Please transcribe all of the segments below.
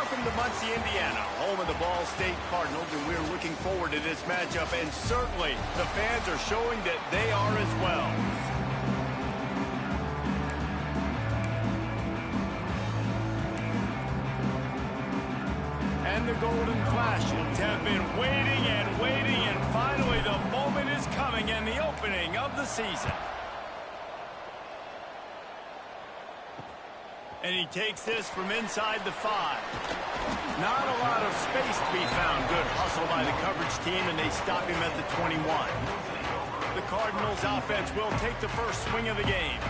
from the Muncie, Indiana, home of the Ball State Cardinals, and we're looking forward to this matchup, and certainly the fans are showing that they are as well. And the Golden Flashes have been waiting and waiting, and finally the moment is coming and the opening of the season. And he takes this from inside the 5. Not a lot of space to be found. Good hustle by the coverage team, and they stop him at the 21. The Cardinals offense will take the first swing of the game.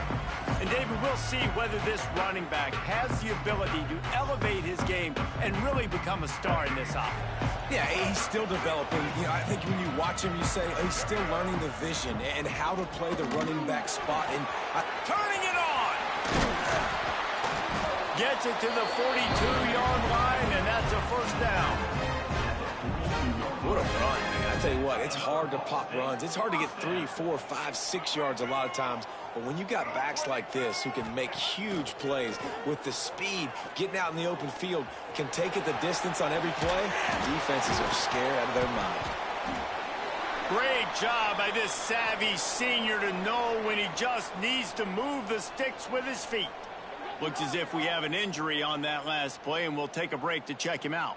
And David, we'll see whether this running back has the ability to elevate his game and really become a star in this offense. Yeah, he's still developing. You know, I think when you watch him, you say he's still learning the vision and how to play the running back spot. And turning it on! Gets it to the 42-yard line, and that's a first down. What a run, man. I tell you what, it's hard to pop runs. It's hard to get 3, 4, 5, 6 yards a lot of times. But when you got backs like this who can make huge plays with the speed, getting out in the open field, can take it the distance on every play, defenses are scared out of their mind. Great job by this savvy senior to know when he just needs to move the sticks with his feet. Looks as if we have an injury on that last play, and we'll take a break to check him out.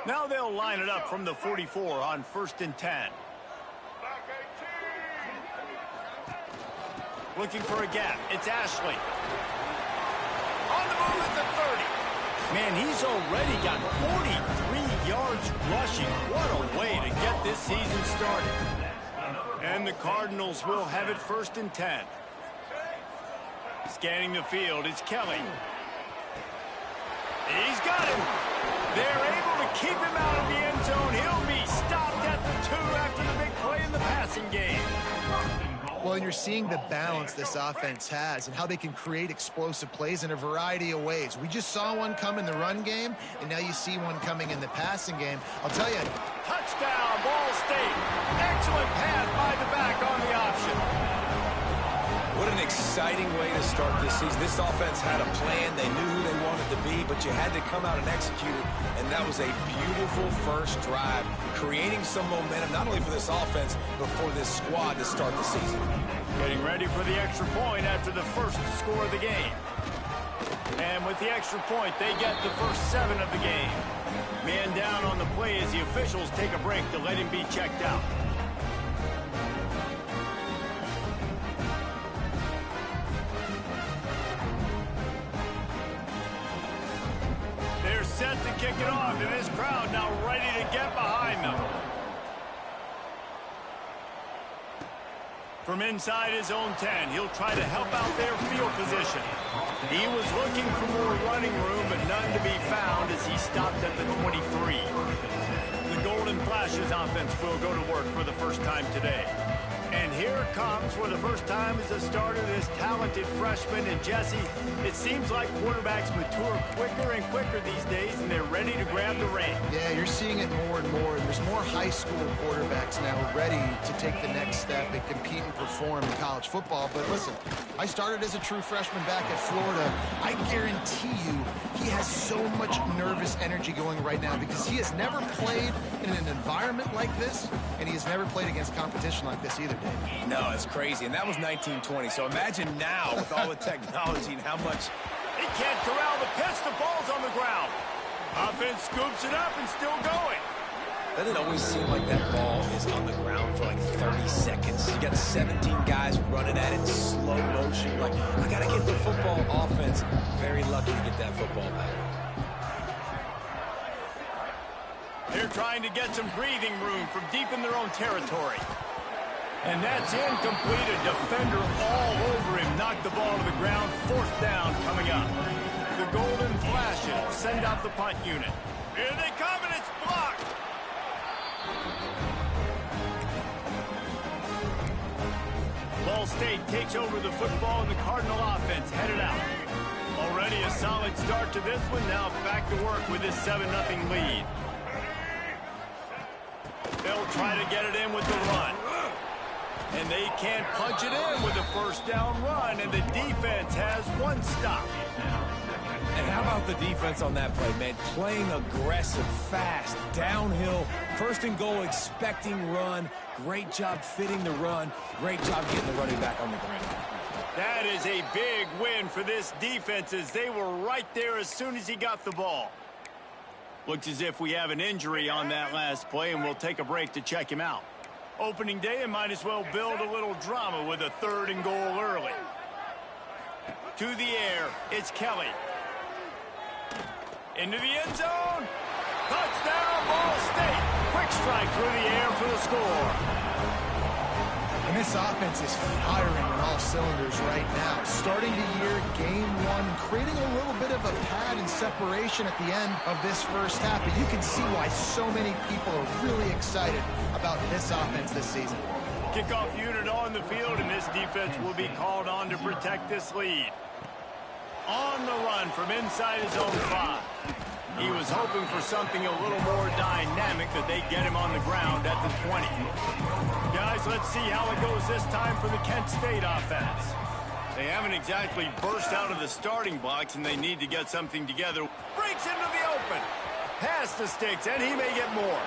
Now they'll line it up from the 44 on 1st and 10. Looking for a gap. It's Ashley. On the move at the 30. Man, he's already got 43 yards rushing. What a way to get this season started. And the Cardinals will have it 1st and 10. Scanning the field, it's Kelly. He's got him. They're able to keep him out of the end zone. He'll be stopped at the 2 after the big play in the passing game. Well, and you're seeing the balance this offense has and how they can create explosive plays in a variety of ways. We just saw one come in the run game, and now you see one coming in the passing game. I'll tell you. Touchdown, Ball State. Excellent pass by the back on the option. What an exciting way to start this season. This offense had a plan. They knew who they wanted to be, but you had to come out and execute it, and that was a beautiful first drive, creating some momentum, not only for this offense, but for this squad to start the season. Getting ready for the extra point after the first score of the game. And with the extra point, they get the first 7 of the game. Man down on the play as the officials take a break to let him be checked out. Set to kick it off, and this crowd now ready to get behind them. From inside his own 10, he'll try to help out their field position. He was looking for more running room, but none to be found as he stopped at the 23. The Golden Flashes offense will go to work for the first time today. And here it comes for the first time as a starter, this talented freshman. And Jesse, it seems like quarterbacks mature quicker and quicker these days, and they're ready to grab the reins. Yeah, you're seeing it more and more. There's more high school quarterbacks now ready to take the next step and compete and perform in college football. But listen, I started as a true freshman back at Florida. I guarantee you he has so much nervous energy going right now because he has never played in an environment like this, and he has never played against competition like this either. No, it's crazy, and that was 1920. So imagine now with all the technology and how much... He can't corral the pitch. The ball's on the ground. Offense scoops it up and still going. Doesn't it always seem like that ball is on the ground for like 30 seconds? You got 17 guys running at it in slow motion. Like, I got to get the football offense. Very lucky to get that football back. They're trying to get some breathing room from deep in their own territory. And that's incomplete. A defender all over him. Knocked the ball to the ground. 4th down coming up. The Golden Flashes send out the punt unit. Here they come, and it's blocked. Ball State takes over the football, and the Cardinal offense headed out. Already a solid start to this one. Now back to work with this 7-0 lead. They'll try to get it in with the run. And they can't punch it in with a first down run, and the defense has one stop. And how about the defense on that play, man? Playing aggressive, fast, downhill, first and goal, expecting run. Great job fitting the run. Great job getting the running back on the ground. That is a big win for this defense as they were right there as soon as he got the ball. Looks as if we have an injury on that last play, and we'll take a break to check him out. Opening day, and might as well build a little drama with a 3rd and goal early. To the air, it's Kelly. Into the end zone. Touchdown, Ball State. Quick strike through the air for the score. And this offense is firing on all cylinders right now. Starting the year, game 1, creating a little bit of a pad and separation at the end of this first half. But you can see why so many people are really excited about this offense this season. Kickoff unit on the field, and this defense will be called on to protect this lead. On the run from inside his own 5. He was hoping for something a little more dynamic, that they get him on the ground at the 20. Guys, let's see how it goes this time for the Kent State offense. They haven't exactly burst out of the starting blocks, and they need to get something together. Breaks into the open. Past the sticks, and he may get more.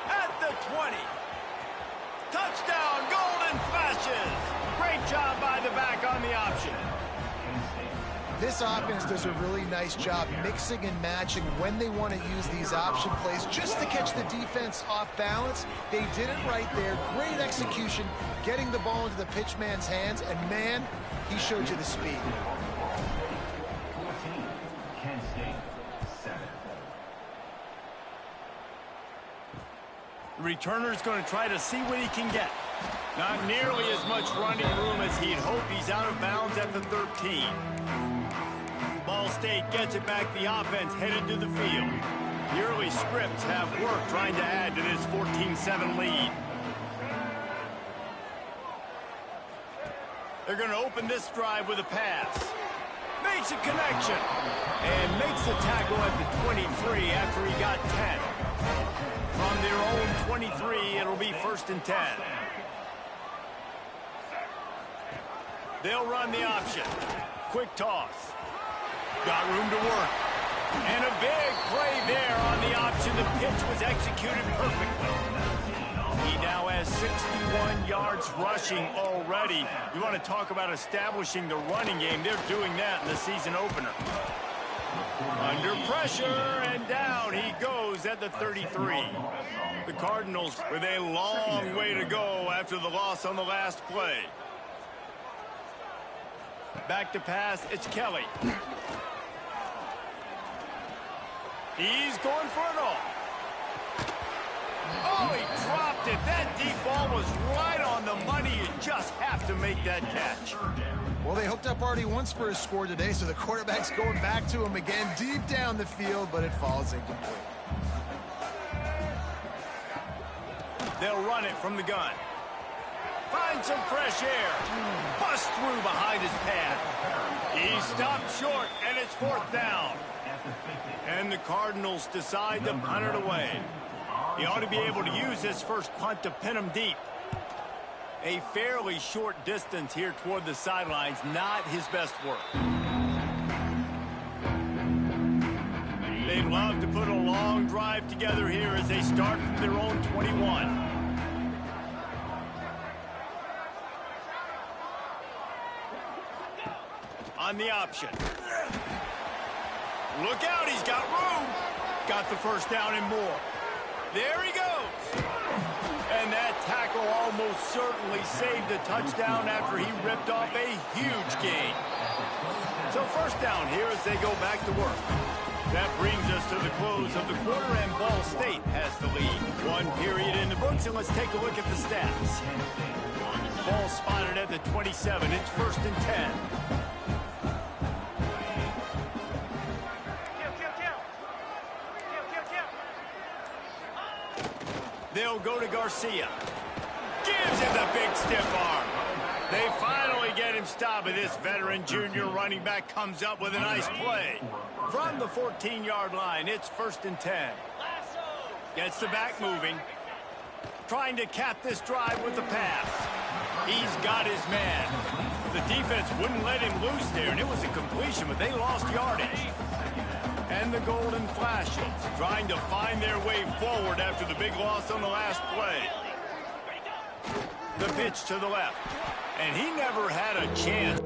At the 20. Touchdown, Golden Flashes. Great job by the back on the option. This offense does a really nice job mixing and matching when they want to use these option plays just to catch the defense off balance. They did it right there. Great execution, getting the ball into the pitchman's hands, and man, he showed you the speed. 14, Kent State, 7. The returner's going to try to see what he can get. Not nearly as much running room as he'd hoped. He's out of bounds at the 13. Ball State gets it back. The offense headed to the field. The early scripts have worked trying to add to this 14-7 lead. They're going to open this drive with a pass. Makes a connection. And makes the tackle at the 23 after he got 10. From their own 23, it'll be 1st and 10. They'll run the option. Quick toss. Got room to work. And a big play there on the option. The pitch was executed perfectly. He now has 61 yards rushing already. You want to talk about establishing the running game. They're doing that in the season opener. Under pressure, and down he goes at the 33. The Cardinals with a long way to go after the loss on the last play. Back to pass, it's Kelly. He's going for it all. Oh, he dropped it. That deep ball was right on the money. You just have to make that catch. Well, they hooked up already once for a score today, so the quarterback's going back to him again deep down the field, but it falls incomplete. They'll run it from the gun. Find some fresh air. Bust through behind his pad. He stopped short, and it's 4th down. And the Cardinals decide to punt it away. He ought to be able to use this first punt to pin him deep. A fairly short distance here toward the sidelines, not his best work. They'd love to put a long drive together here as they start from their own 21. On the option. Look out, he's got room. Got the first down and more. There he goes. And that tackle almost certainly saved the touchdown after he ripped off a huge gain. So 1st down here as they go back to work. That brings us to the close of the quarter, and Ball State has the lead. 1 period in the books, and let's take a look at the stats. Ball spotted at the 27. It's 1st and 10. They'll go to Garcia. Gives him the big stiff arm. They finally get him stopped, and this veteran junior running back comes up with a nice play. From the 14-yard line, it's 1st and 10. Gets the back moving. trying to cap this drive with the pass. He's got his man. The defense wouldn't let him loose there, and it was a completion, but they lost yardage. And the Golden Flashes trying to find their way forward after the big loss on the last play. The pitch to the left, and he never had a chance.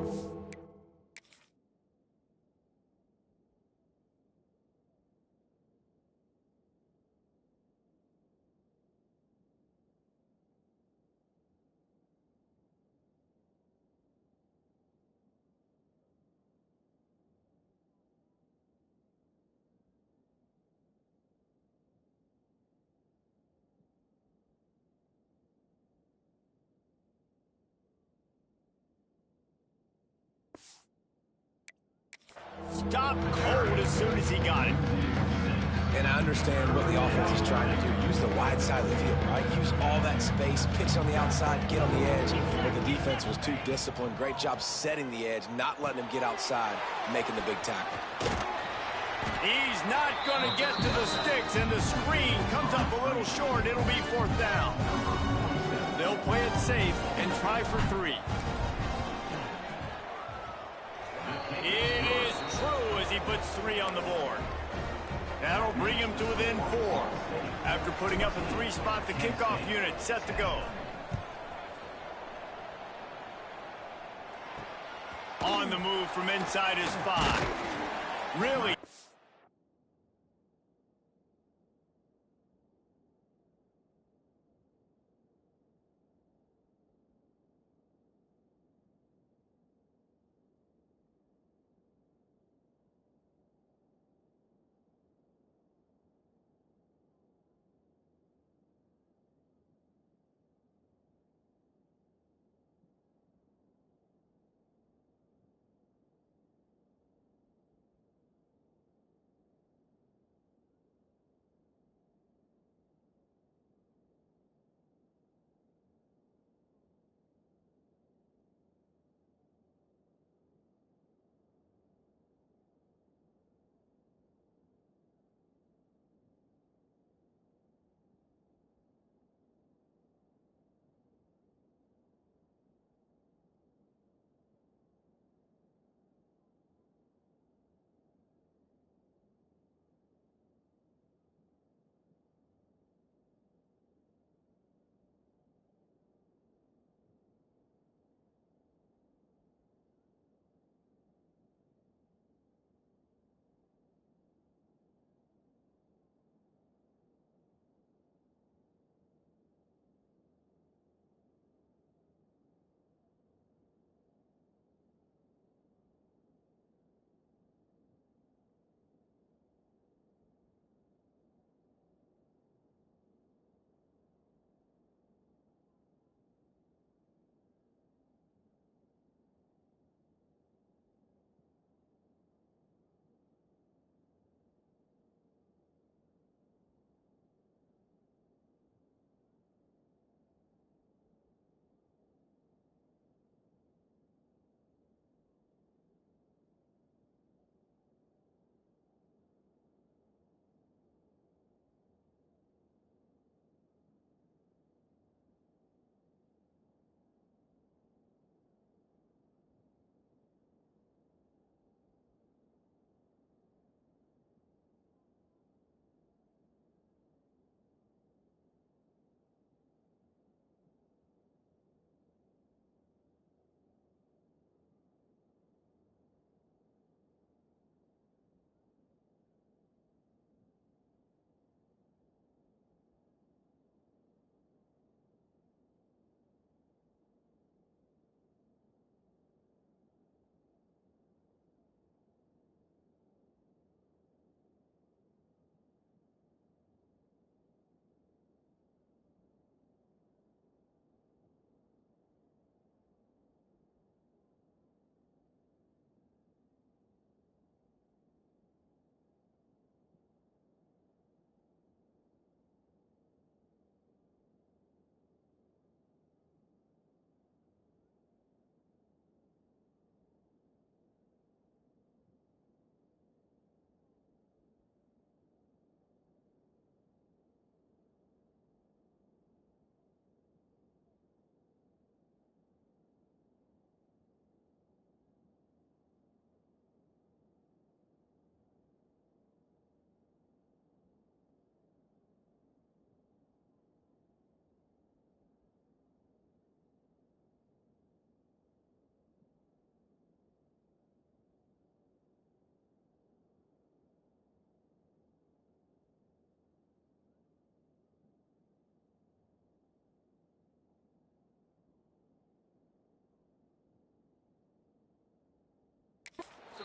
Stopped cold as soon as he got it. And I understand what the offense is trying to do. Use the wide side of the field, right? Use all that space, pitch on the outside, get on the edge. But the defense was too disciplined. Great job setting the edge, not letting him get outside, making the big tackle. He's not going to get to the sticks, and the screen comes up a little short. It'll be 4th down. They'll play it safe and try for 3. It is true as he puts 3 on the board. That'll bring him to within 4. After putting up a 3 spot, the kickoff unit set to go. On the move from inside his 5. Really.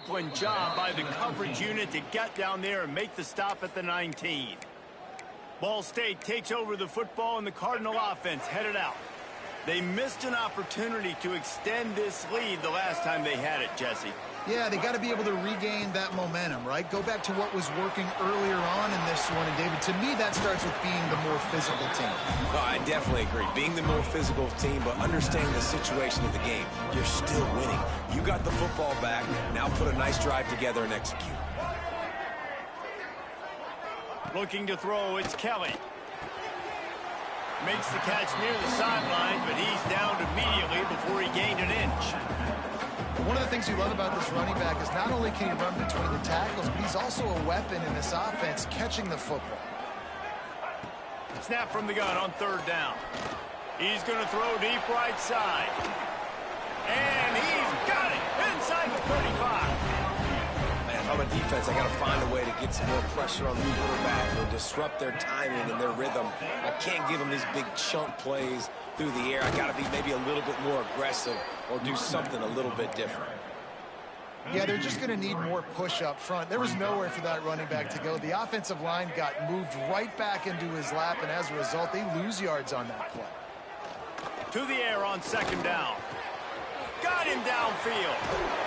disciplined job by the coverage unit to get down there and make the stop at the 19. Ball State takes over the football, and the Cardinal offense headed out. They missed an opportunity to extend this lead the last time they had it, Jesse. Yeah, they got to be able to regain that momentum, right? Go back to what was working earlier on in this one. And, David, to me, that starts with being the more physical team. Oh, I definitely agree. Being the more physical team, but understanding the situation of the game. You're still winning. You got the football back. Now put a nice drive together and execute. Looking to throw, it's Kelly. Makes the catch near the sideline, but he's down immediately before he gained an inch. One of the things you love about this running back is not only can he run between the tackles, but he's also a weapon in this offense catching the football. Snap from the gun on third down. He's going to throw deep right side. And he's got it inside the 35. Man, if I'm a defense, I got to find a way to get some more pressure on the quarterback or disrupt their timing and their rhythm. I can't give them these big chunk plays through the air. I got to be maybe a little bit more aggressive or do something a little bit different. Yeah, they're just going to need more push up front. There was nowhere for that running back to go. The offensive line got moved right back into his lap, and as a result, they lose yards on that play. To the air on second down. Got him downfield.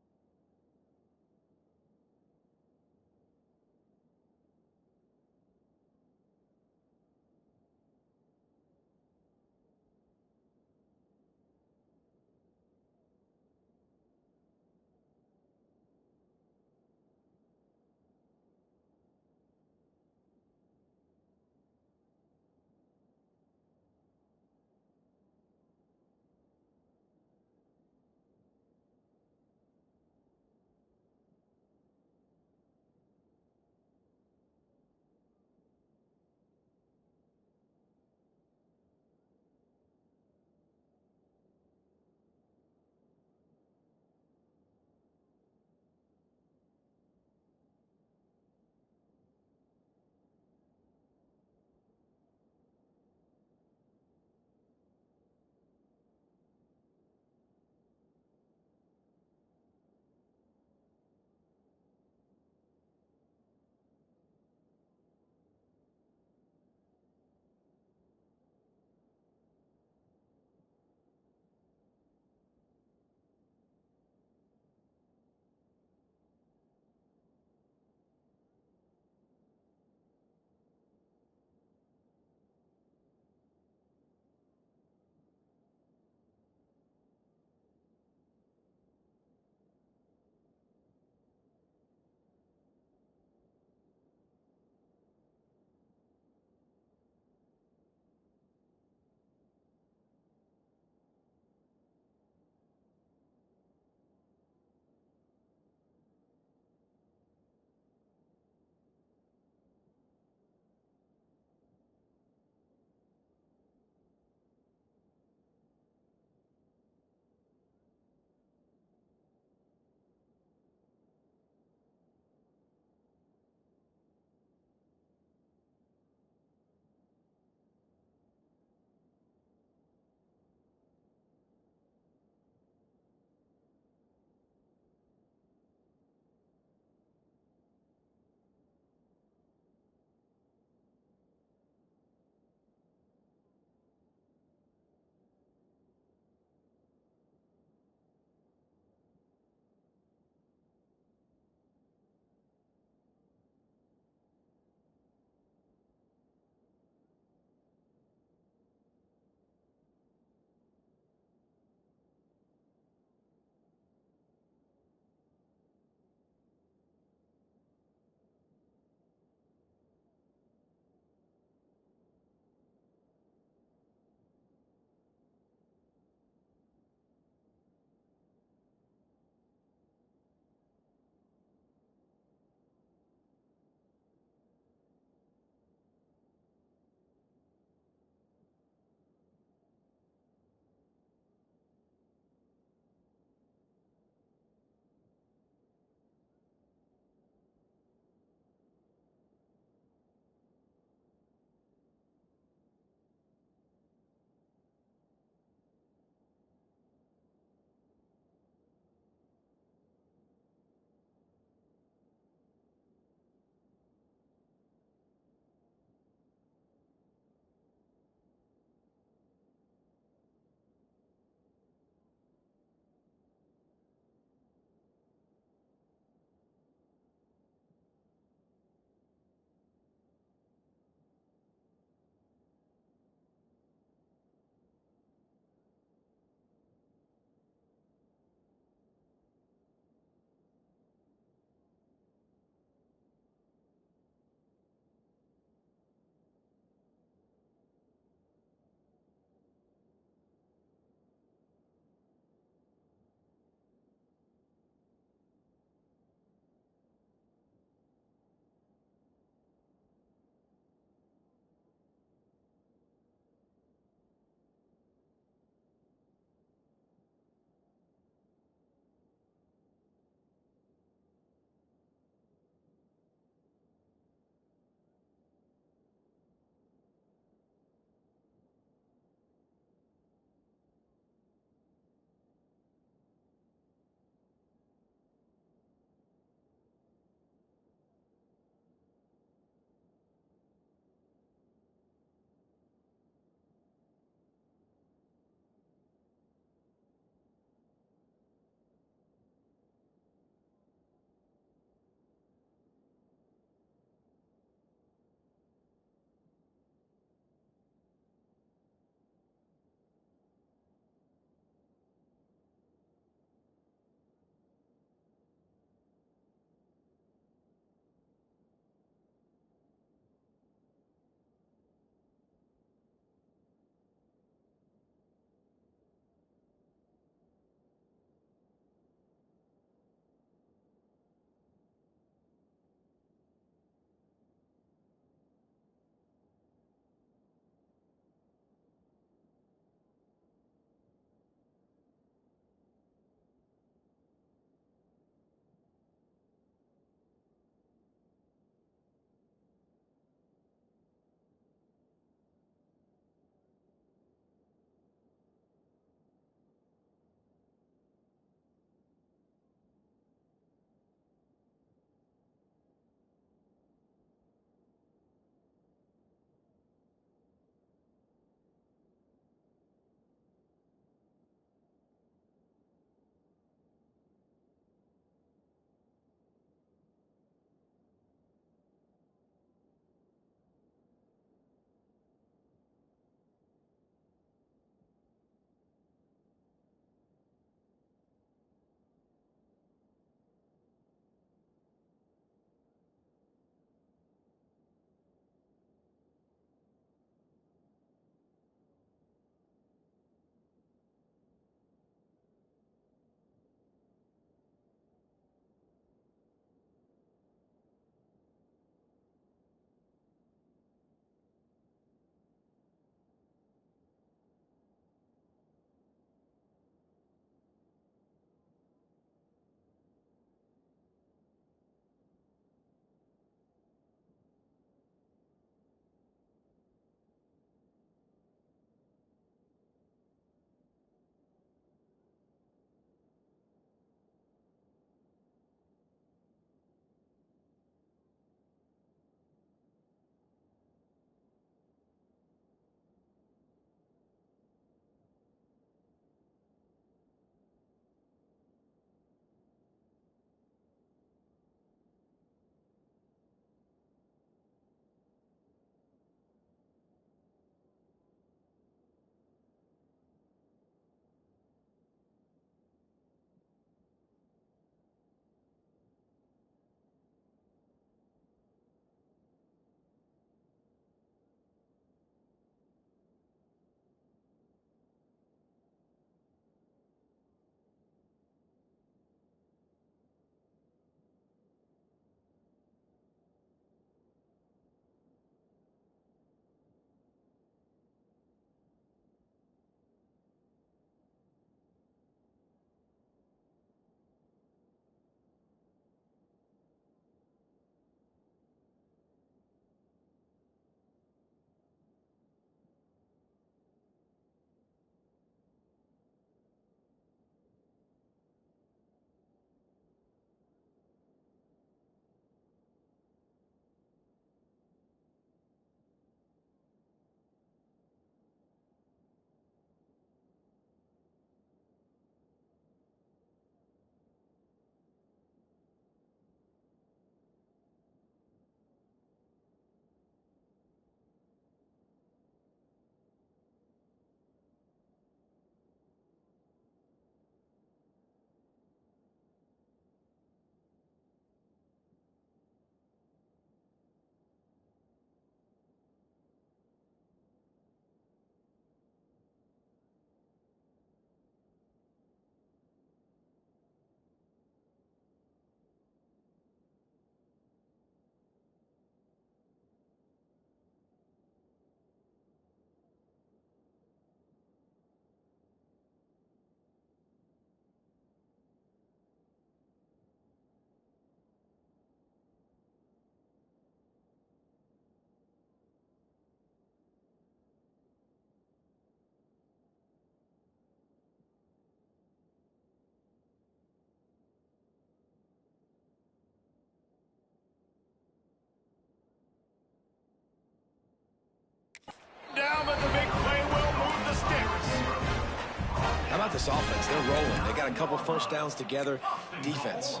about this offense? They're rolling. They got a couple first downs together. Defense,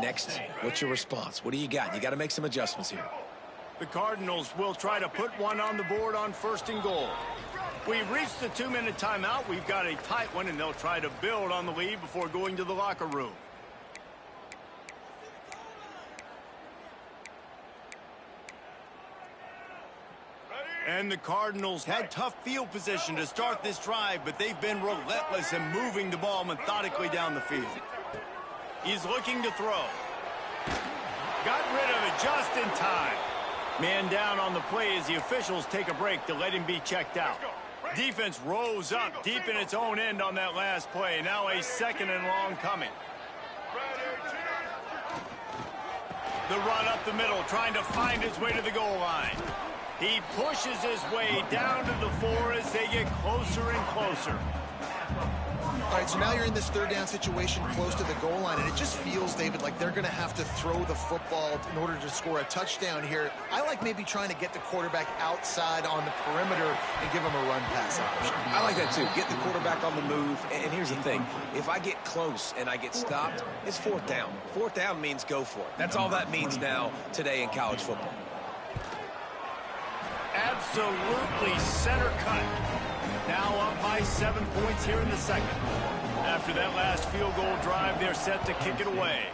next, what's your response? What do you got? You got to make some adjustments here. The Cardinals will try to put one on the board on 1st and goal. We've reached the 2-minute timeout. We've got a tight one, and they'll try to build on the lead before going to the locker room. And the Cardinals had tough field position to start this drive, but they've been relentless in moving the ball methodically down the field. He's looking to throw. Got rid of it just in time. Man down on the play as the officials take a break to let him be checked out. Defense rose up deep in its own end on that last play. Now a 2nd and long coming. The run up the middle, trying to find his way to the goal line. He pushes his way down to the 4 as they get closer and closer. All right, so now you're in this 3rd down situation close to the goal line, and it just feels, David, like they're going to have to throw the football in order to score a touchdown here. I like maybe trying to get the quarterback outside on the perimeter and give him a run pass option. I like that too. Get the quarterback on the move. And here's the thing. If I get close and I get stopped, it's 4th down. 4th down means go for it. That's all that means now today in college football. Absolutely center cut. Now up by 7 points here in the 2nd. After that last field goal drive, they're set to kick it away.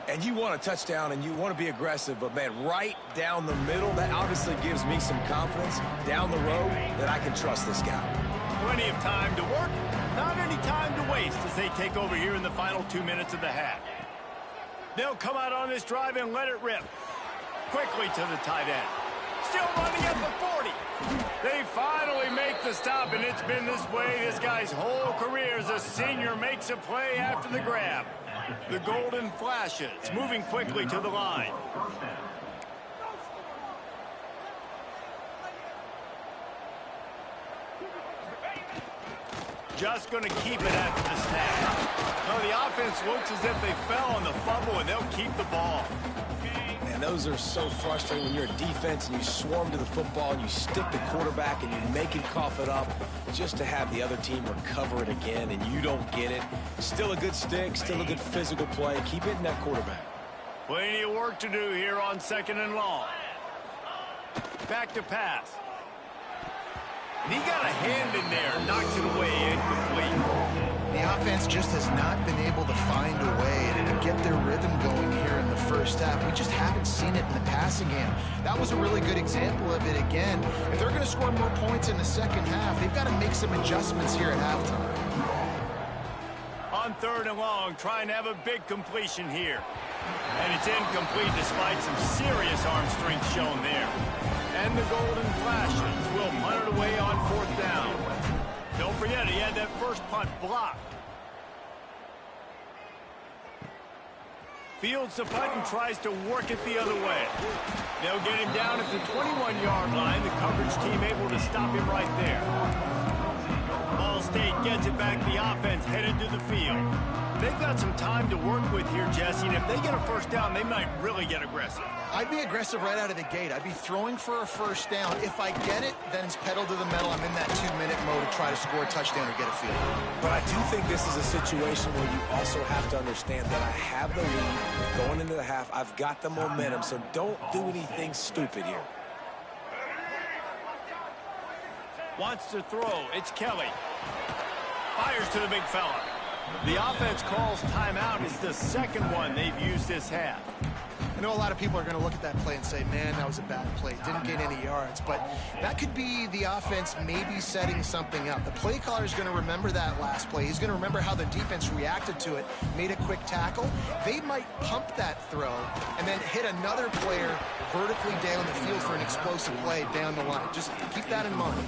And you want a touchdown and you want to be aggressive, but man, right down the middle, that obviously gives me some confidence down the road that I can trust this guy. Plenty of time to work, not any time to waste as they take over here in the final 2 minutes of the half. They'll come out on this drive and let it rip. Quickly to the tight end. Still running at the 40. They finally make the stop, and it's been this way this guy's whole career as a senior makes a play after the grab. The golden flashes, moving quickly to the line. Just going to keep it after the snap. No, the offense looks as if they fell on the fumble, and they'll keep the ball. And those are so frustrating when you're a defense and you swarm to the football and you stick the quarterback and you make him cough it up just to have the other team recover it again and you don't get it. Still a good stick, still a good physical play. Keep hitting that quarterback. Plenty of work to do here on 2nd and long. Back to pass. And he got a hand in there, knocks it away, incomplete. The offense just has not been able to find a way to get their rhythm going here in the 1st half. We just haven't seen it in the passing game. That was a really good example of it again. If they're going to score more points in the 2nd half, they've got to make some adjustments here at halftime. On 3rd and long, trying to have a big completion here. And it's incomplete despite some serious arm strength shown there. And the golden flashes will punt it away on 4th down. Don't forget, he had that first punt blocked. Fields the punt and tries to work it the other way. They'll get him down at the 21-yard line. The coverage team able to stop him right there. Ball State gets it back. The offense headed to the field. They've got some time to work with here, Jesse, and if they get a 1st down, they might really get aggressive. I'd be aggressive right out of the gate. I'd be throwing for a 1st down. If I get it, then it's pedal to the metal. I'm in that 2-minute mode to try to score a touchdown or get a field. But I do think this is a situation where you also have to understand that I have the lead going into the half. I've got the momentum, so don't do anything stupid here. Wants to throw. It's Kelly. Fires to the big fella. The offense calls timeout. It's the 2nd one they've used this half. I know a lot of people are going to look at that play and say, man, that was a bad play. Didn't gain any yards. But that could be the offense maybe setting something up. The play caller is going to remember that last play. He's going to remember how the defense reacted to it, made a quick tackle. They might pump that throw and then hit another player vertically down the field for an explosive play down the line. Just keep that in mind.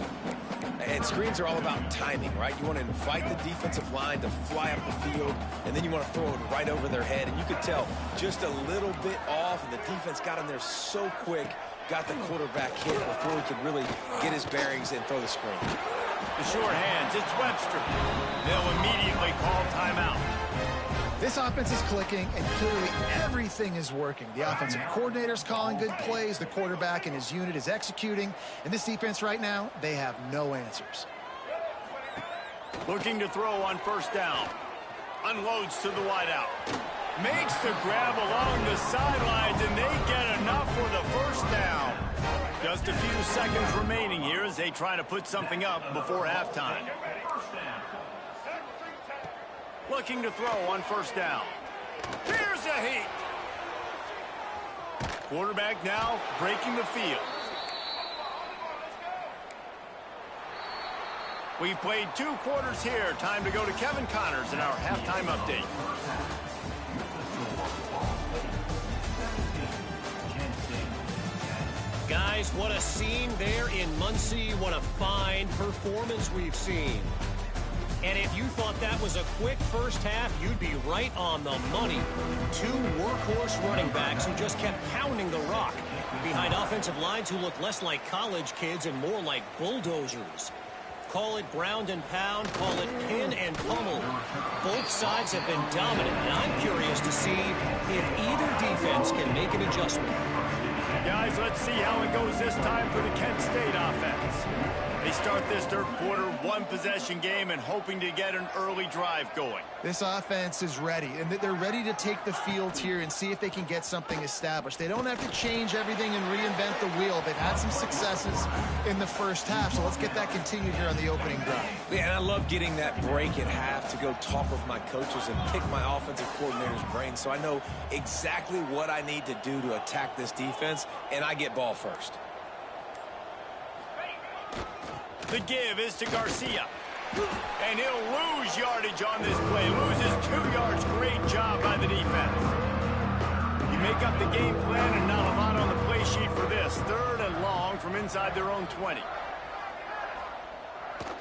And screens are all about timing, right? You want to invite the defensive line to fly up the field, and then you want to throw it right over their head. And you could tell just a little bit off, and the defense got in there so quick, got the quarterback hit before he could really get his bearings and throw the screen. The short hands, it's Webster. They'll immediately call timeout. This offense is clicking, and clearly everything is working. The offensive coordinator's calling good plays. The quarterback and his unit is executing. And this defense right now, they have no answers. Looking to throw on first down. Unloads to the wideout. Makes the grab along the sidelines, and they get enough for the first down. Just a few seconds remaining here as they try to put something up before halftime. Looking to throw on first down. Here's a heat. Quarterback now breaking the field. We've played 2 quarters here. Time to go to Kevin Connors in our halftime update. Guys, what a scene there in Muncie. What a fine performance we've seen. And if you thought that was a quick first half, you'd be right on the money. 2 workhorse running backs who just kept pounding the rock behind offensive lines who look less like college kids and more like bulldozers. Call it ground and pound, call it pin and pummel. Both sides have been dominant, and I'm curious to see if either defense can make an adjustment. Guys, let's see how it goes this time for the Kent State offense. They start this third quarter, 1-possession game, and hoping to get an early drive going. This offense is ready, and they're ready to take the field here and see if they can get something established. They don't have to change everything and reinvent the wheel. They've had some successes in the first half, so let's get that continued here on the opening drive. Yeah, and I love getting that break at half to go talk with my coaches and pick my offensive coordinator's brain so I know exactly what I need to do to attack this defense, and I get ball first. The give is to Garcia. And he'll lose yardage on this play. Loses 2 yards. Great job by the defense. You make up the game plan and not a lot on the play sheet for this. 3rd and long from inside their own 20.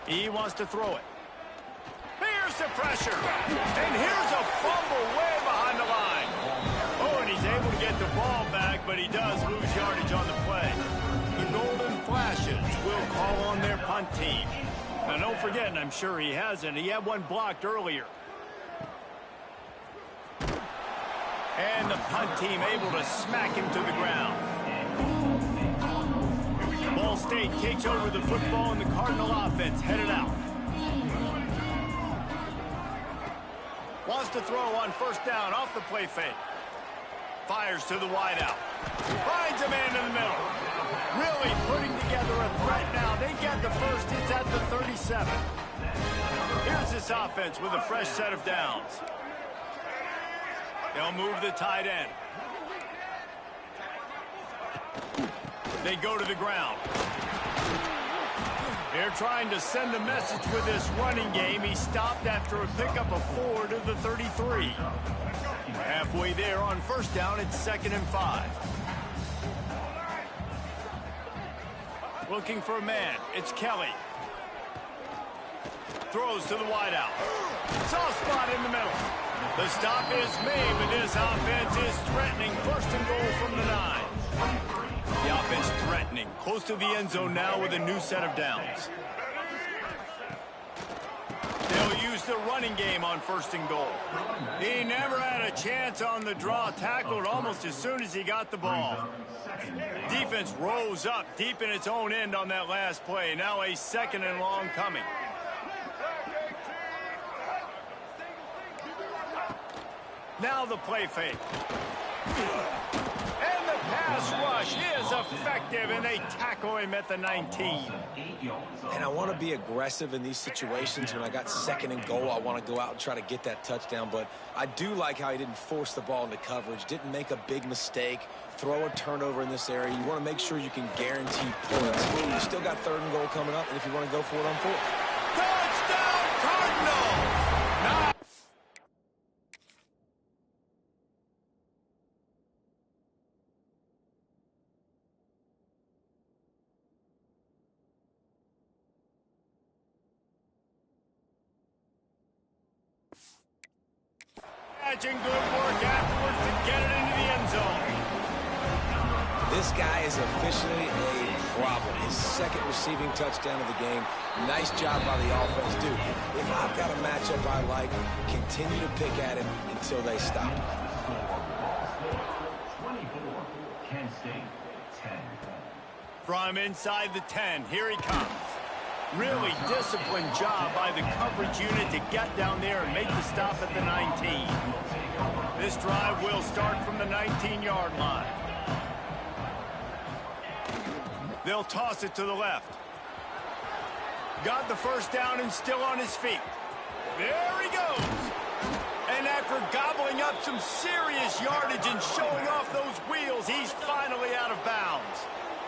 He wants to throw it. Here's the pressure. And here's a fumble way behind the line. Oh, and he's able to get the ball back, but he does lose yardage on the play. The Golden Flashes will call on their punt team. Now, don't forget, and I'm sure he hasn't, he had one blocked earlier. And the punt team able to smack him to the ground. Ball State takes over the football, and the Cardinal offense headed out. Wants to throw on first down off the play fake. Fires to the wideout. Finds a man in the middle. Really putting together a threat now. They get the first. It's at the 37. Here's this offense with a fresh set of downs. They'll move the tight end. They go to the ground. They're trying to send a message with this running game. He stopped after a pickup of 4 to the 33. Halfway there on first down, it's 2nd and 5. Looking for a man. It's Kelly. Throws to the wideout. Soft spot in the middle. The stop is made, but this offense is threatening. 1st and goal from the 9. The offense threatening. Close to the end zone now with a new set of downs. They'll use the running game on 1st and goal. He never had a chance on the draw. Tackled almost as soon as he got the ball. Defense rose up deep in its own end on that last play. Now a 2nd and long coming. Now the play fake. And the pass rush is effective, and they tackle him at the 19. And I want to be aggressive in these situations. When I got 2nd and goal, I want to go out and try to get that touchdown. But I do like how he didn't force the ball into coverage, didn't make a big mistake, throw a turnover in this area. You want to make sure you can guarantee points. You still got 3rd and goal coming up, and if you want to go for it on 4th. Touchdown, Cardinals! And good work afterwards to get it into the end zone. This guy is officially a problem. His 2nd receiving touchdown of the game. Nice job by the offense. Dude, if I've got a matchup I like, continue to pick at him until they stop. 24, Kent State, 10. From inside the 10, here he comes. Really disciplined job by the coverage unit to get down there and make the stop at the 19. This drive will start from the 19-yard line. They'll toss it to the left. Got the first down and still on his feet. There he goes. And after gobbling up some serious yardage and showing off those wheels, he's finally out of bounds.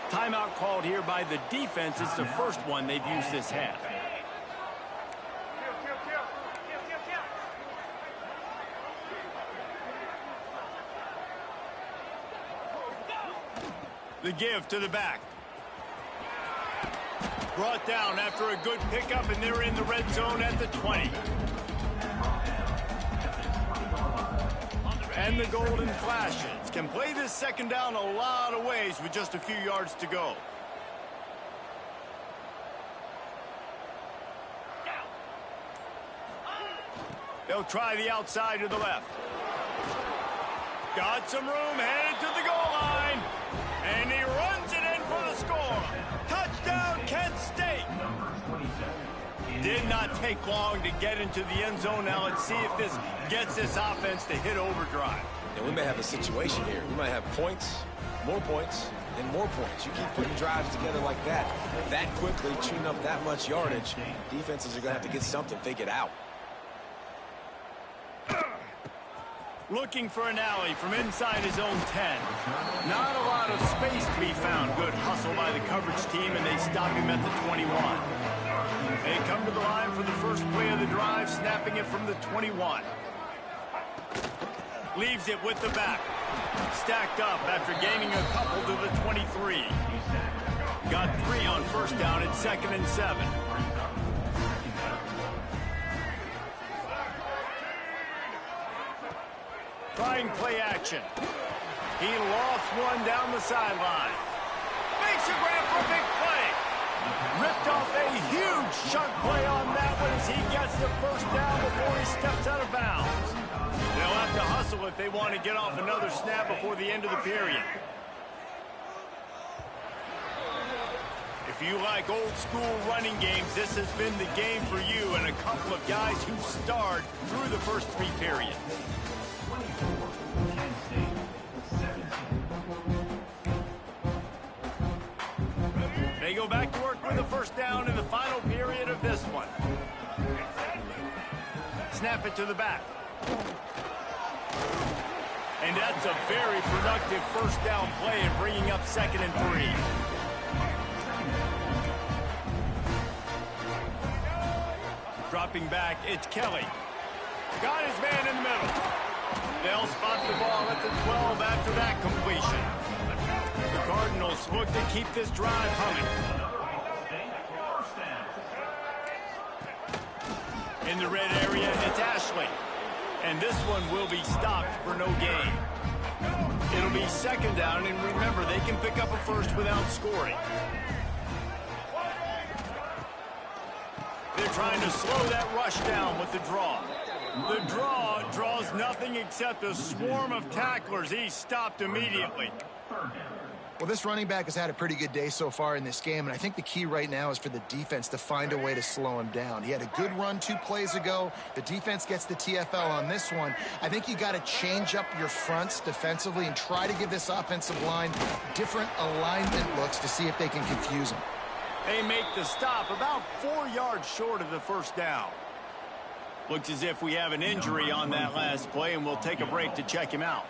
Timeout called here by the defense. It's the first one they've used this half. The give to the back. Brought down after a good pickup, and they're in the red zone at the 20. And the Golden Flashes can play this second down a lot of ways with just a few yards to go. They'll try the outside to the left. Got some room, headed to the goal line. And he runs it in for the score. Touchdown, Kent State. Did not take long to get into the end zone. Now let's see if this gets this offense to hit overdrive. And we may have a situation here. We might have points, and more points. You keep putting drives together like that quickly, chewing up that much yardage, defenses are going to have to get something figured out. Looking for an alley from inside his own 10. Not a lot of space to be found. Good hustle by the coverage team, and they stop him at the 21. They come to the line for the first play of the drive, snapping it from the 21. Leaves it with the back. Stacked up after gaining a couple to the 23. Got 3 on first down at 2nd and 7. Trying play action. He lost one down the sideline. Makes a grab for a big play. Ripped off a huge chunk play on that one as he gets the first down before he steps out of bounds. They'll have to hustle if they want to get off another snap before the end of the period. If you like old school running games, this has been the game for you and a couple of guys who starred through the first 3 periods. They go back to work with a first down in the final period of this one. Snap it to the back. And that's a very productive first down play and bringing up 2nd and 3. Dropping back, it's Kelly. Got his man in the middle. They'll spot the ball at the 12 after that completion. The Cardinals look to keep this drive humming. In the red area, it's Ashley. And this one will be stopped for no gain. It'll be 2nd down, and remember, they can pick up a first without scoring. They're trying to slow that rush down with the draw. The draw draws nothing except a swarm of tacklers. He's stopped immediately. Well, this running back has had a pretty good day so far in this game, and I think the key right now is for the defense to find a way to slow him down. He had a good run 2 plays ago. The defense gets the TFL on this one. I think you got to change up your fronts defensively and try to give this offensive line different alignment looks to see if they can confuse him. They make the stop about 4 yards short of the first down. Looks as if we have an injury on that last play, and we'll take a break to check him out.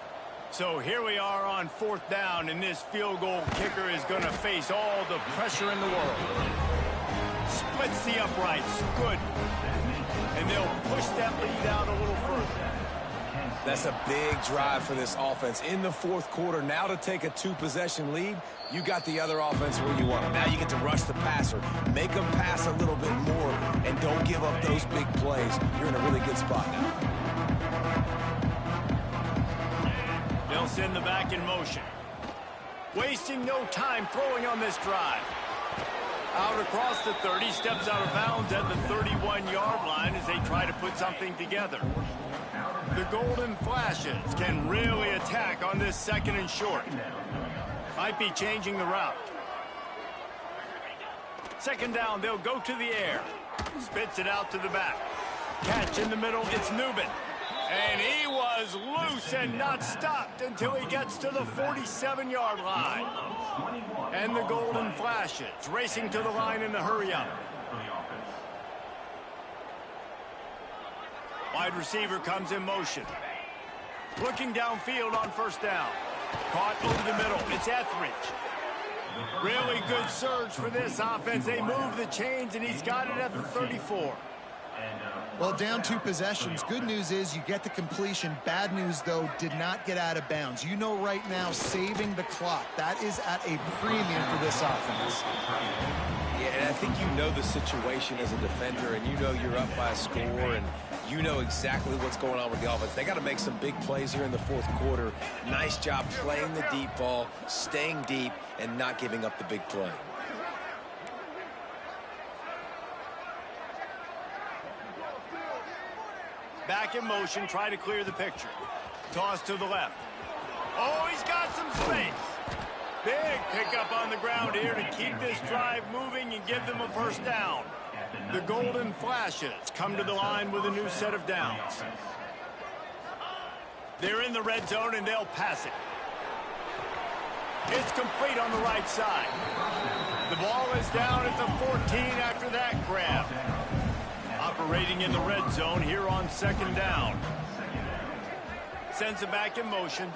So here we are on 4th down, and this field goal kicker is going to face all the pressure in the world. Splits the uprights. Good. And they'll push that lead out a little further. That's a big drive for this offense. In the 4th quarter, now to take a 2-possession lead, you got the other offense where you want them. Now you get to rush the passer, make them pass a little bit more, and don't give up those big plays. You're in a really good spot now. They'll send the back in motion. Wasting no time throwing on this drive. Out across the 30, steps out of bounds at the 31-yard line as they try to put something together. The Golden Flashes can really attack on this 2nd and short. Might be changing the route. Second down, they'll go to the air. Spits it out to the back. Catch in the middle, it's Newman. And he was loose and not stopped until he gets to the 47-yard line. And the golden flashes, racing to the line in a hurry-up. Wide receiver comes in motion. Looking downfield on first down. Caught over the middle. It's Etheridge. Really good surge for this offense. They move the chains, and he's got it at the 34. Well, down 2 possessions. Good news is you get the completion. Bad news, though, did not get out of bounds. You know right now, saving the clock, that is at a premium for this offense. Yeah, and I think you know the situation as a defender, and you know you're up by a score, and you know exactly what's going on with the offense. They got to make some big plays here in the fourth quarter. Nice job playing the deep ball, staying deep, and not giving up the big play. Back in motion, try to clear the picture. Toss to the left. Oh, he's got some space. Big pickup on the ground here to keep this drive moving and give them a first down. The golden flashes come to the line with a new set of downs. They're in the red zone, and they'll pass it. It's complete on the right side. The ball is down at the 14 after that grab. Operating in the red zone here on second down. Sends it back in motion.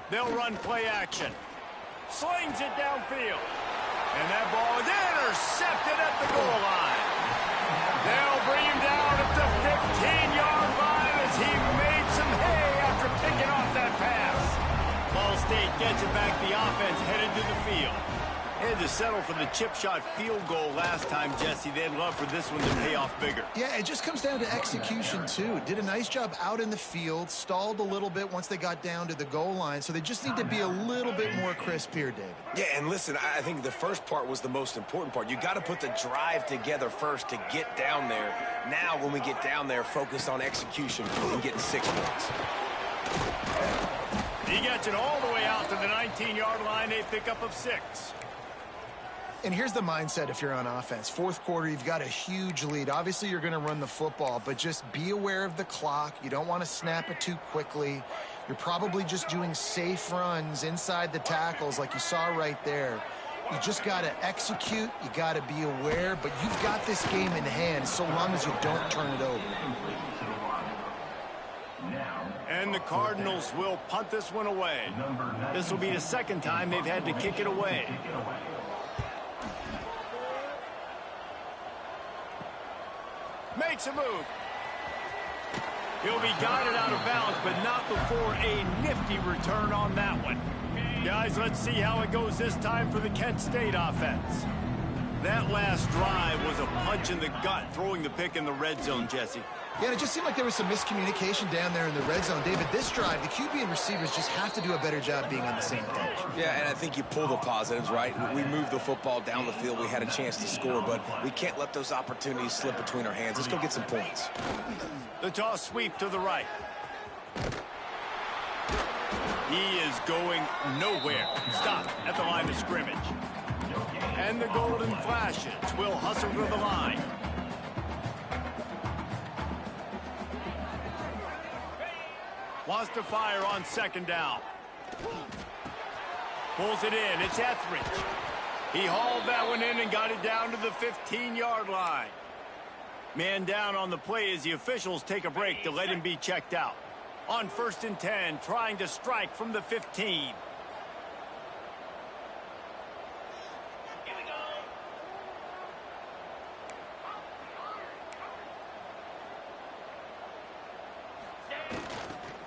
They'll run play action. Slings it downfield. And that ball is intercepted at the goal line. They'll bring him down at the 15-yard line as he made some hay after picking off that pass. Ball State gets it back. The offense headed to the field. They had to settle for the chip shot field goal last time, Jesse. They'd love for this one to pay off bigger. Yeah, it just comes down to execution, too. Did a nice job out in the field, stalled a little bit once they got down to the goal line, so they just need to be a little bit more crisp here, David. Yeah, and listen, I think the first part was the most important part. You got to put the drive together first to get down there. Now, when we get down there, focus on execution and getting 6 points. He gets it all the way out to the 19-yard line, a pickup of 6. And here's the mindset if you're on offense. Fourth quarter, you've got a huge lead. Obviously, you're going to run the football, but just be aware of the clock. You don't want to snap it too quickly. You're probably just doing safe runs inside the tackles like you saw right there. You just got to execute. You got to be aware, but you've got this game in hand so long as you don't turn it over. And the Cardinals will punt this one away. This will be the second time they've had to kick it away. Makes a move. He'll be guided out of bounds, but not before a nifty return on that one. Guys, let's see how it goes this time for the Kent State offense. That last drive was a punch in the gut, throwing the pick in the red zone, Jesse. Yeah, and it just seemed like there was some miscommunication down there in the red zone. David, this drive, the QB and receivers just have to do a better job being on the same page. Yeah, and I think you pull the positives, right? We moved the football down the field. We had a chance to score, but we can't let those opportunities slip between our hands. Let's go get some points. The toss sweep to the right. He is going nowhere. Stop at the line of scrimmage. And the golden flashes will hustle to the line. Wants to fire on second down. Pulls it in. It's Etheridge. He hauled that one in and got it down to the 15-yard line. Man down on the play as the officials take a break to let him be checked out. On 1st and 10, trying to strike from the 15.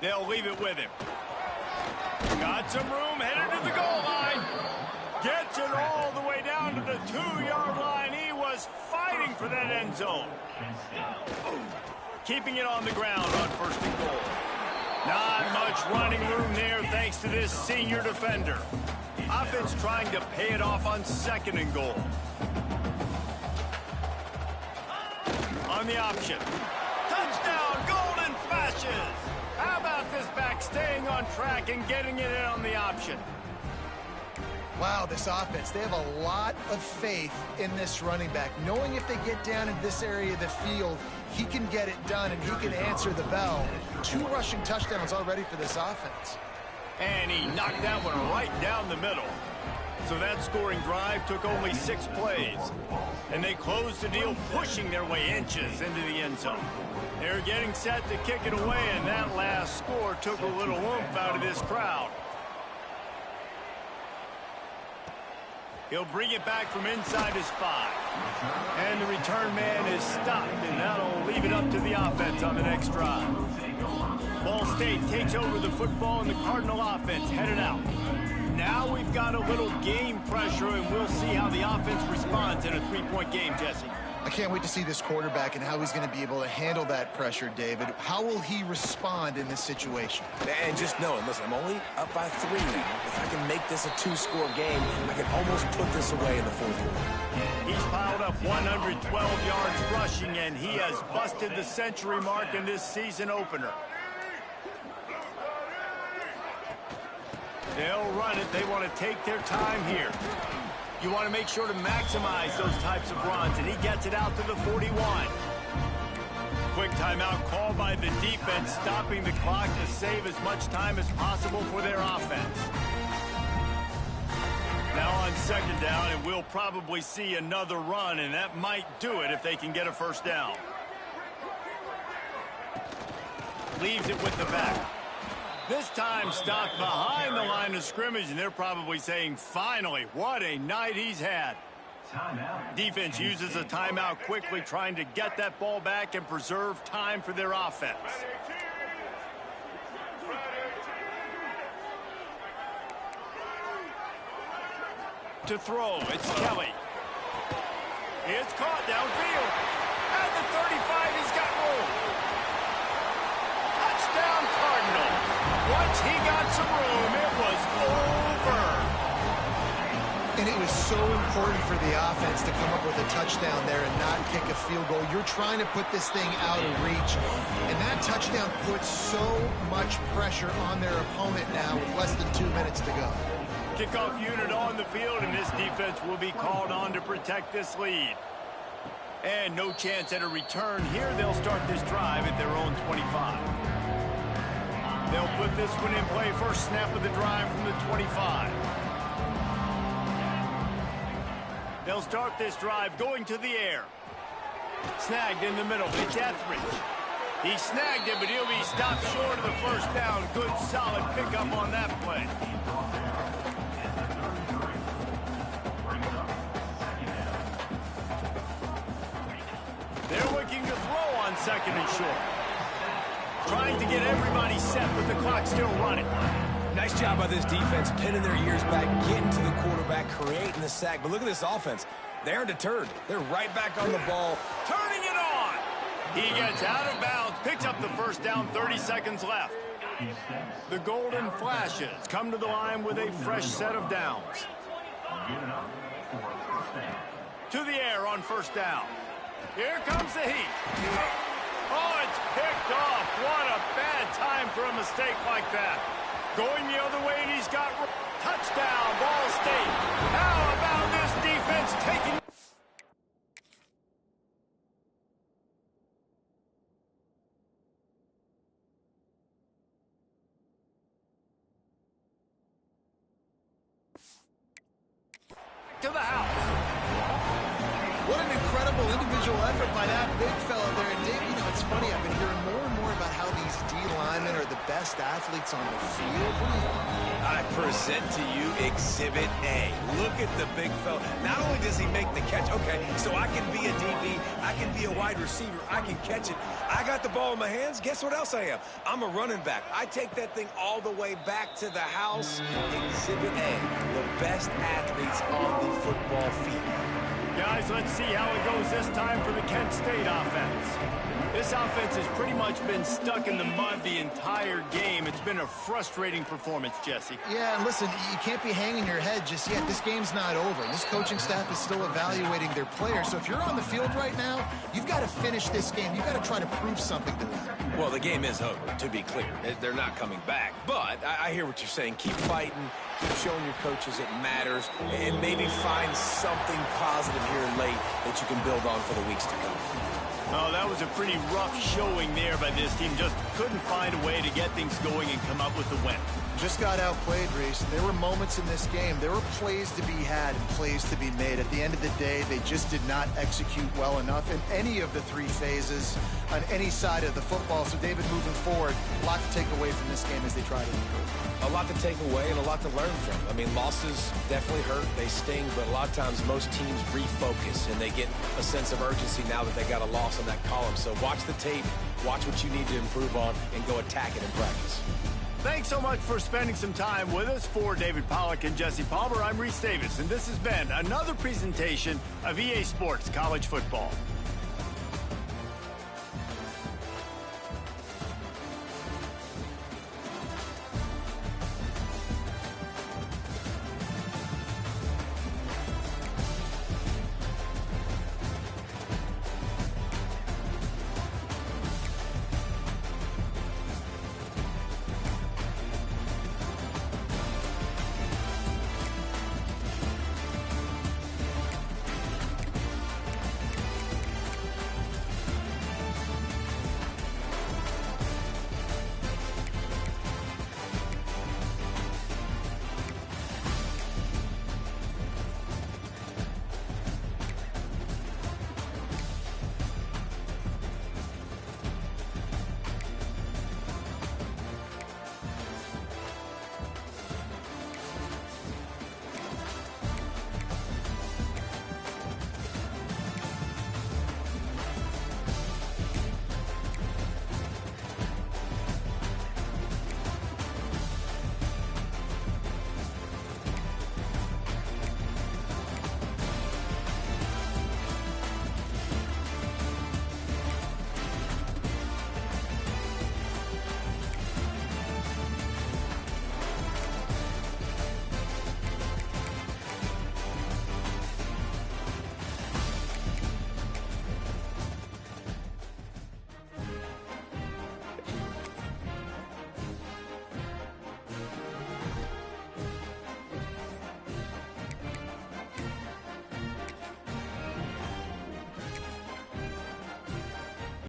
They'll leave it with him. Got some room, headed to the goal line. Gets it all the way down to the 2-yard line. He was fighting for that end zone. Keeping it on the ground on 1st and goal. Not much running room there thanks to this senior defender. Offense trying to pay it off on 2nd and goal. On the option. Touchdown, golden flashes. How about this back staying on track and getting it in on the option? Wow, this offense, they have a lot of faith in this running back, knowing if they get down in this area of the field, he can get it done and he can answer the bell. 2 rushing touchdowns already for this offense. And he knocked that one right down the middle. So that scoring drive took only 6 plays. And they closed the deal, pushing their way inches into the end zone. They're getting set to kick it away, and that last score took a little oomph out of this crowd. He'll bring it back from inside his 5. And the return man is stopped, and that'll leave it up to the offense on the next drive. Ball State takes over the football, and the Cardinal offense headed out. Now we've got a little game pressure, and we'll see how the offense responds in a 3-point game, Jesse. I can't wait to see this quarterback and how he's going to be able to handle that pressure, David. How will he respond in this situation? And just knowing, listen, I'm only up by 3 now. If I can make this a 2-score game, I can almost put this away in the 4th quarter. He's piled up 112 yards rushing, and he has busted the century mark in this season opener. They'll run it. They want to take their time here. You want to make sure to maximize those types of runs, and he gets it out to the 41. Quick timeout call by the defense, stopping the clock to save as much time as possible for their offense. Now on 2nd down, and we'll probably see another run, and that might do it if they can get a 1st down. Leaves it with the back. This time stopped behind the line of scrimmage, and they're probably saying, finally, what a night he's had. Timeout. Defense uses a timeout quickly, trying to get that ball back and preserve time for their offense. To throw, it's Kelly. It's caught downfield. At the 35, he's got room. Touchdown, Cardinals. Once he got some room, it was over. And it was so important for the offense to come up with a touchdown there and not kick a field goal. You're trying to put this thing out of reach. And that touchdown puts so much pressure on their opponent now with less than 2 minutes to go. Kickoff unit on the field, and this defense will be called on to protect this lead. And no chance at a return here. They'll start this drive at their own 25. They'll put this one in play. First snap of the drive from the 25. They'll start this drive going to the air. Snagged in the middle. It's Etheridge. He snagged it, but he'll be stopped short of the 1st down. Good, solid pickup on that play. They're looking to throw on 2nd and short. Trying to get everybody set, but the clock's still running. Nice job by this defense, pinning their ears back, getting to the quarterback, creating the sack. But look at this offense. They aren't deterred. They're right back on the ball. Turning it on. He gets out of bounds, picks up the 1st down, 30 seconds left. The Golden Flashes come to the line with a fresh set of downs. To the air on 1st down. Here comes the heat. Oh, it's picked off. What a bad time for a mistake like that. Going the other way, and he's got touchdown, Ball State. How about this defense taking... to the house. What an incredible individual effort by that big fella there. And Dave, you know, it's funny, I've been hearing more and more about how these D linemen are the best athletes on the field. What do you think? I present to you Exhibit A. Look at the big fella. Not only does he make the catch, okay, so I can be a DB, I can be a wide receiver, I can catch it. I got the ball in my hands. Guess what else I am? I'm a running back. I take that thing all the way back to the house. Exhibit A, the best athletes on the football field. Guys, let's see how it goes this time for the Kent State offense. This offense has pretty much been stuck in the mud the entire game, It's been a frustrating performance, Jesse. Yeah, and listen, you can't be hanging your head just yet. This game's not over. This coaching staff is still evaluating their players. So if you're on the field right now, you've got to finish this game. You've got to try to prove something to them. Well, the game is over, to be clear. They're not coming back. But I hear what you're saying. Keep fighting. Keep showing your coaches it matters. And maybe find something positive here late that you can build on for the weeks to come. Oh, that was a pretty rough showing there by this team. Just couldn't find a way to get things going and come up with the win. Just got outplayed, Reese. There were moments in this game. There were plays to be had and plays to be made. At the end of the day, they just did not execute well enough in any of the three phases on any side of the football. So, David, moving forward, a lot to take away from this game as they try to improve. A lot to take away and a lot to learn from. I mean, losses definitely hurt. They sting, but a lot of times most teams refocus and they get a sense of urgency now that they got a loss on that column. So watch the tape, watch what you need to improve on, and go attack it in practice. Thanks so much for spending some time with us. For David Pollack and Jesse Palmer, I'm Reese Davis, and this has been another presentation of EA Sports College Football.